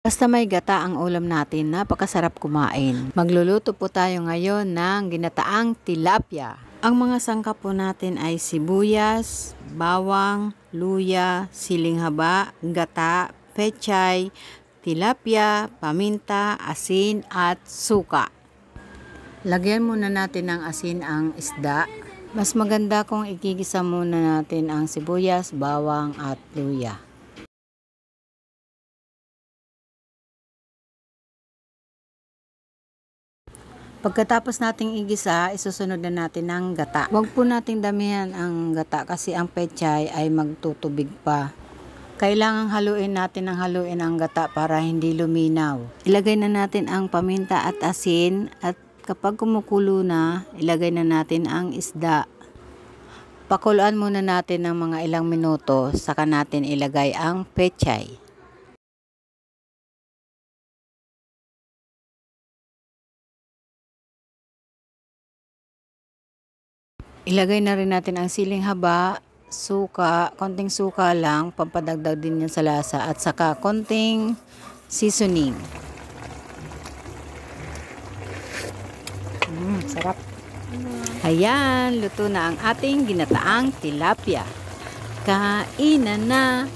Basta may gata ang ulam natin, napakasarap kumain. Magluluto po tayo ngayon ng ginataang tilapia. Ang mga sangkap po natin ay sibuyas, bawang, luya, siling haba, gata, pechay, tilapia, paminta, asin at suka. Lagyan muna natin ng asin ang isda. Mas maganda kung igigisa muna natin ang sibuyas, bawang at luya. Pagkatapos nating igisa, isusunod na natin ng gata. Huwag po nating damihan ang gata kasi ang pechay ay magtutubig pa. Kailangang haluin natin ang gata para hindi luminaw. Ilagay na natin ang paminta at asin at kapag kumukulo na, ilagay na natin ang isda. Pakuluan muna natin ng mga ilang minuto, saka natin ilagay ang pechay. Ilagay na rin natin ang siling haba, suka, konting suka lang, pampadagdag din yan sa lasa, at saka konting seasoning. Sarap. Ayan, luto na ang ating ginataang tilapia. Kainan na!